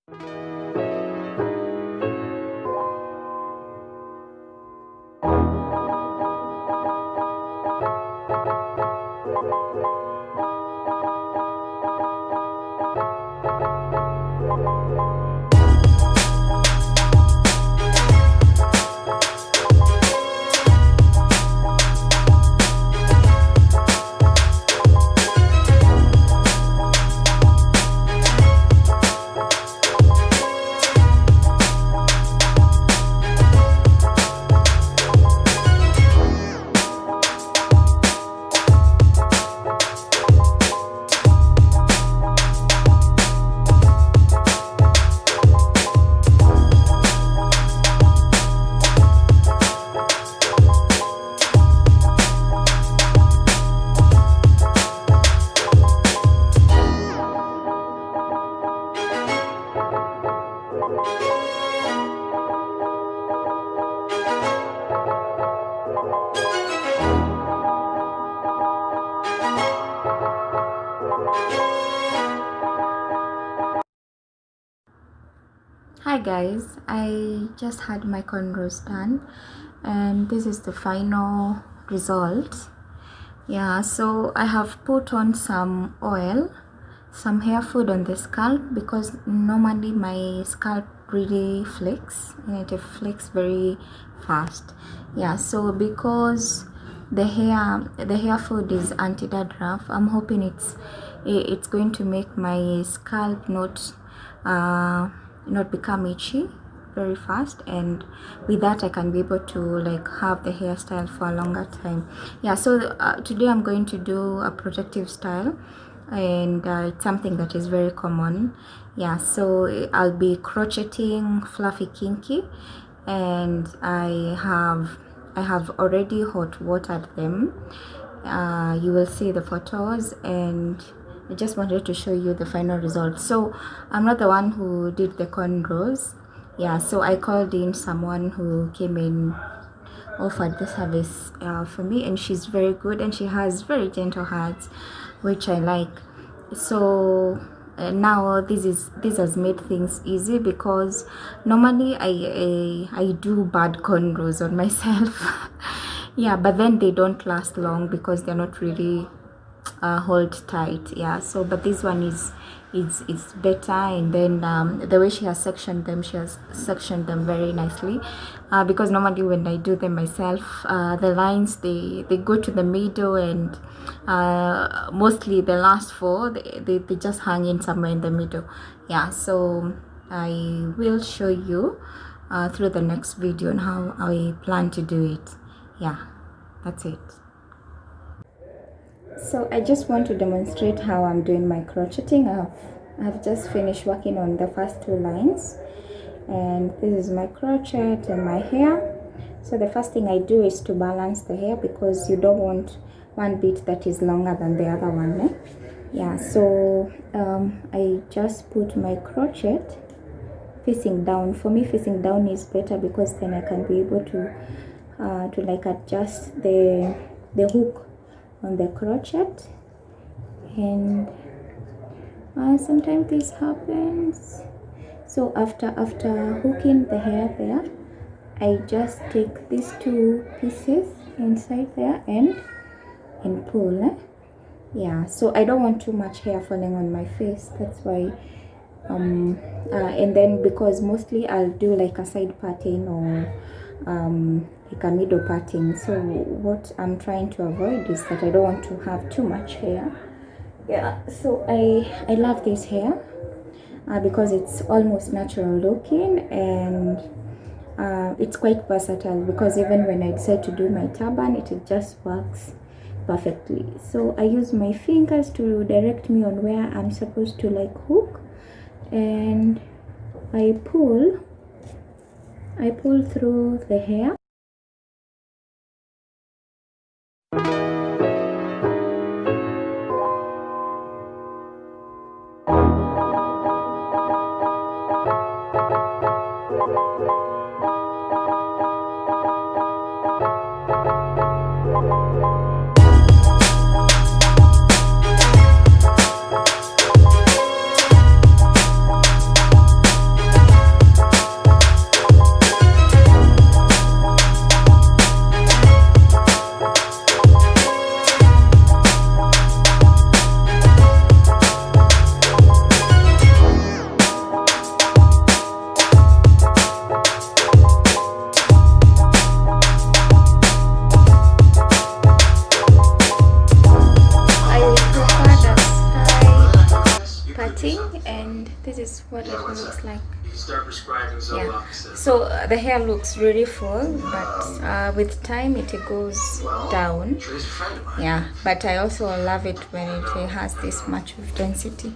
Hi guys, I just had my cornrows done and this is the final result. Yeah, so I have put on some oil, some hair food on the scalp because normally my scalp really flakes and it flakes very fast. Yeah, so because the hair food is anti-dandruff, I'm hoping it's going to make my scalp not become itchy very fast, and with that I can be able to like have the hairstyle for a longer time. Yeah, so today I'm going to do a protective style, and it's something that is very common. Yeah, so I'll be crocheting fluffy kinky, and I have already hot watered them. You will see the photos, and I just wanted to show you the final result. So I'm not the one who did the cornrows. Yeah, so I called in someone who came in, offered the service for me, and she's very good and she has very gentle hands, which I like. So now this has made things easy because normally I do bad cornrows on myself. Yeah, but then they don't last long because they're not really hold tight. Yeah, so but this one is better, and then the way she has sectioned them very nicely, because normally when I do them myself, the lines they go to the middle, and mostly the last four they just hang in somewhere in the middle. Yeah, so I will show you through the next video on how I plan to do it. Yeah, that's it. So I just want to demonstrate how I'm doing my crocheting. I've just finished working on the first two lines, and this is my crochet and my hair. So the first thing I do is to balance the hair, because you don't want one bit that is longer than the other one, eh? Yeah, so I just put my crochet facing down. For me, facing down is better because then I can be able to like adjust the hook on the crochet, and sometimes this happens. So after hooking the hair there, I just take these two pieces inside there and pull, eh? Yeah, so I don't want too much hair falling on my face, that's why and then because mostly I'll do like a side parting or like a middle parting. So what I'm trying to avoid is that I don't want to have too much hair. Yeah, so I love this hair because it's almost natural looking, and it's quite versatile, because even when I decide to do my turban, it just works perfectly. So I use my fingers to direct me on where I'm supposed to like hook, and I pull through the hair. looks like. Yeah, so the hair looks really full, but with time it goes down. Yeah, but I also love it when it has this much of density.